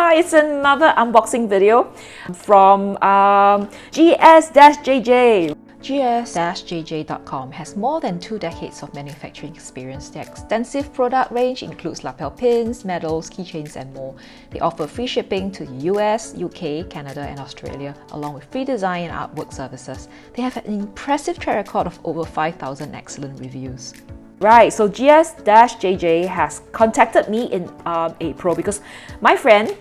It's another unboxing video from GS-JJ. GS-JJ.com has more than 2 decades of manufacturing experience. Their extensive product range includes lapel pins, medals, keychains and more. They offer free shipping to the US, UK, Canada and Australia, along with free design and artwork services. They have an impressive track record of over 5,000 excellent reviews. Right, so GS-JJ has contacted me in April because my friend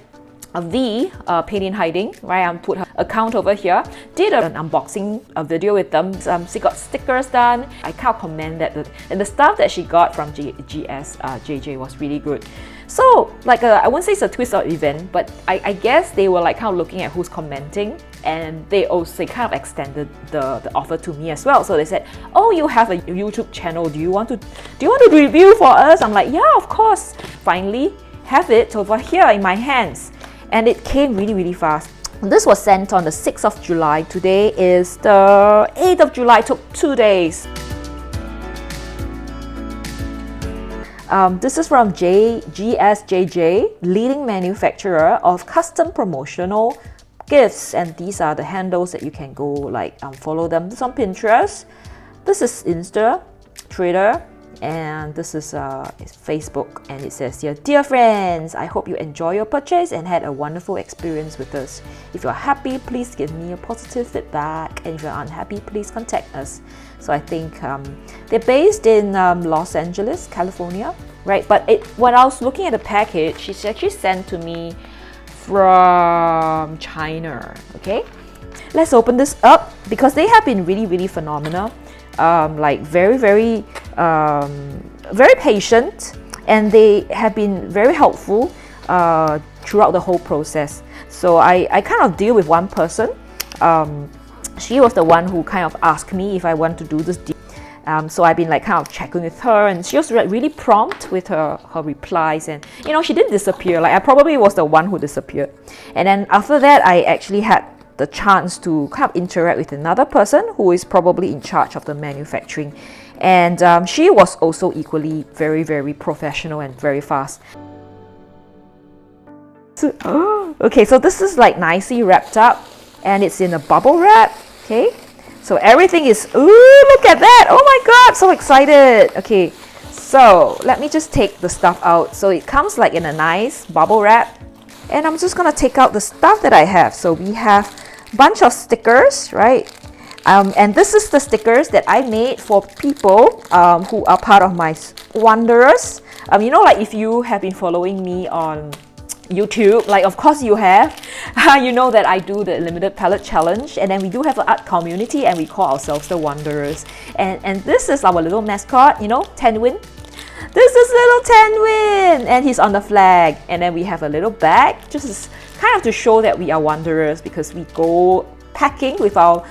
V, Pain in Hiding, right, I put her account over here, did an unboxing video with them. She got stickers done. I can't comment that and the stuff that she got from GS-JJ was really good. So like I won't say it's a twist of event, but I guess they were like kind of looking at who's commenting, and they also kind of extended the offer to me as well. So they said, oh, you have a YouTube channel, do you want to review for us? I'm like, yeah, of course. Finally have it over here in my hands, and it came really fast. This was sent on the 6th of July. Today is the 8th of July. It took 2 days. This is from GS-JJ, leading manufacturer of custom promotional gifts, and these are the handles that you can go like follow them. This is on Pinterest, this is Insta, Twitter, and this is Facebook, and it says here, dear friends, I hope you enjoy your purchase and had a wonderful experience with us. If you're happy, please give me a positive feedback, and if you're unhappy, please contact us. So I think they're based in Los Angeles, California, right? But when I was looking at the package, she's actually sent to me from China. Okay, let's open this up because they have been really phenomenal. Like very patient, and they have been very helpful throughout the whole process. So I kind of deal with one person. She was the one who kind of asked me if I want to do this deal. So I've been like kind of checking with her, and she was really prompt with her replies, and you know, she didn't disappear. Like I probably was the one who disappeared. And then after that, I actually had the chance to kind of interact with another person who is probably in charge of the manufacturing, and she was also equally very professional and very fast. So, okay, so this is like nicely wrapped up, and it's in a bubble wrap. Okay, so everything is, ooh, look at that, oh my god, so excited. Okay, so let me just take the stuff out. So it comes like in a nice bubble wrap, and I'm just gonna take out the stuff that I have. So we have a bunch of stickers, right? And this is the stickers that I made for people who are part of my Wanderers. You know, like if you have been following me on YouTube, like of course you have, you know that I do the limited palette challenge, and then we do have an art community, and we call ourselves the Wanderers. And this is our little mascot, you know, Tenwin. This is little Tenwin, and he's on the flag. And then we have a little bag, just kind of to show that we are Wanderers, because we go packing with our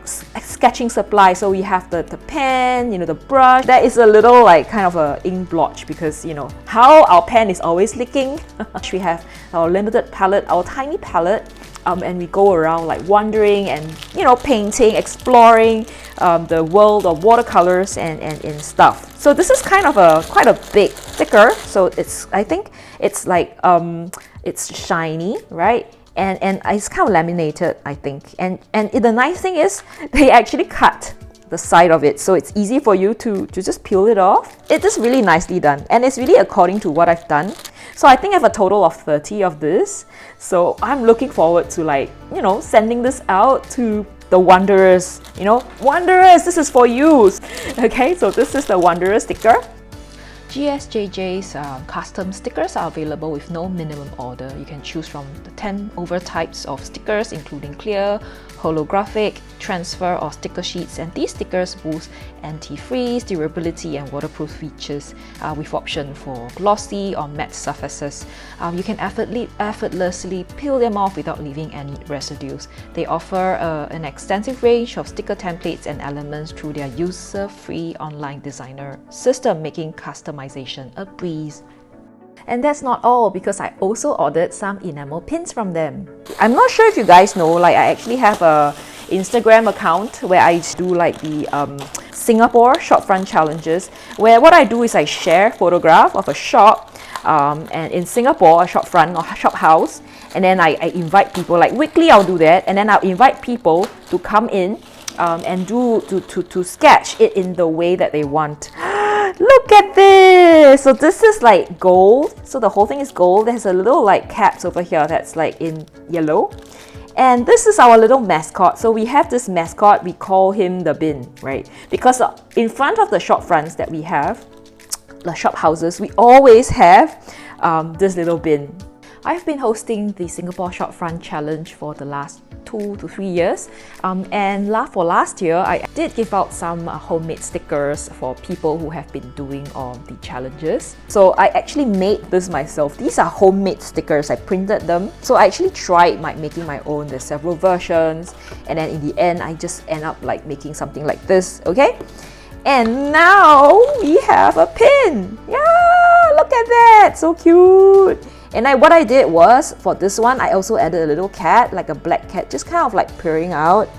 sketching supply. So we have the pen, you know, the brush. That is a little like kind of a ink blotch, because you know how our pen is always leaking. We have our limited palette, our tiny palette, and we go around like wandering and, you know, painting, exploring the world of watercolors and stuff. So this is kind of quite a big sticker. So I think it's like it's shiny, right? And it's kind of laminated, I think. And the nice thing is they actually cut the side of it, so it's easy for you to just peel it off. It is really nicely done, and it's really according to what I've done. So I think I have a total of 30 of this. So I'm looking forward to, like, you know, sending this out to the Wanderers. You know, Wanderers, this is for you. Okay, so this is the Wanderer sticker. GS-JJ's custom stickers are available with no minimum order. You can choose from the 10 over types of stickers, including clear, holographic, transfer or sticker sheets, and these stickers boost anti-freeze, durability and waterproof features with option for glossy or matte surfaces. You can effortlessly peel them off without leaving any residues. They offer an extensive range of sticker templates and elements through their user-free online designer system, making customization a breeze. And that's not all, because I also ordered some enamel pins from them. I'm not sure if you guys know, like I actually have a Instagram account where I do like the Singapore shop front challenges, where what I do is I share a photograph of a shop and in Singapore, a shop front or shop house, and then I invite people, like weekly I'll do that, and then I'll invite people to come in and to sketch it in the way that they want. Look at this! So this is like gold. So the whole thing is gold. There's a little like caps over here that's like in yellow. And this is our little mascot. So we have this mascot, we call him the bin, right? Because in front of the shop fronts that we have, the shop houses, we always have this little bin. I've been hosting the Singapore Shopfront Challenge for the last 2 to 3 years, and for last year I did give out some homemade stickers for people who have been doing the challenges. So I actually made this myself. These are homemade stickers. I printed them. So I actually tried making my own. There's several versions, and then in the end I just end up like making something like this, okay? And now we have a pin. Yeah, look at that, so cute. And what I did was, for this one, I also added a little cat, like a black cat, just kind of like peering out.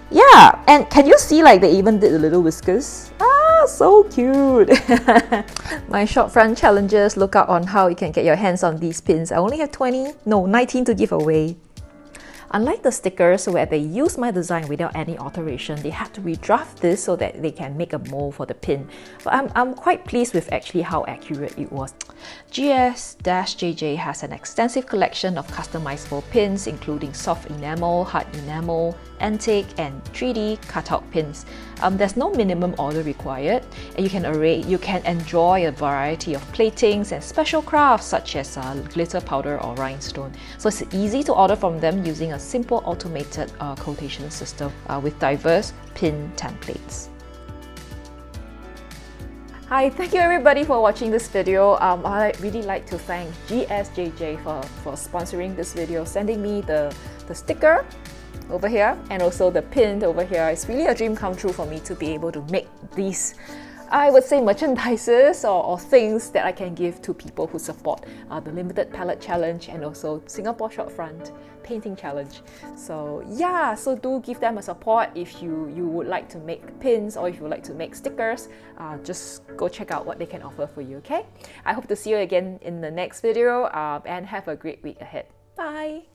Yeah, and can you see like they even did the little whiskers? Ah, so cute. My shopfront challenges, look out on how you can get your hands on these pins. I only have 19 to give away. Unlike the stickers where they use my design without any alteration, they had to redraft this so that they can make a mold for the pin. But I'm quite pleased with actually how accurate it was. GS-JJ has an extensive collection of customizable pins, including soft enamel, hard enamel, antique, and 3D cutout pins. There's no minimum order required, and you can enjoy a variety of platings and special crafts such as glitter powder or rhinestone. So it's easy to order from them using a simple automated quotation system with diverse pin templates. Hi, thank you everybody for watching this video. I'd really like to thank GS-JJ for sponsoring this video, sending me the sticker over here and also the pin over here. It's really a dream come true for me to be able to make these, I would say, merchandises or things that I can give to people who support the Limited Palette Challenge and also Singapore Shopfront Painting Challenge. So yeah, so do give them a support if you would like to make pins or if you would like to make stickers. Just go check out what they can offer for you, okay? I hope to see you again in the next video and have a great week ahead. Bye!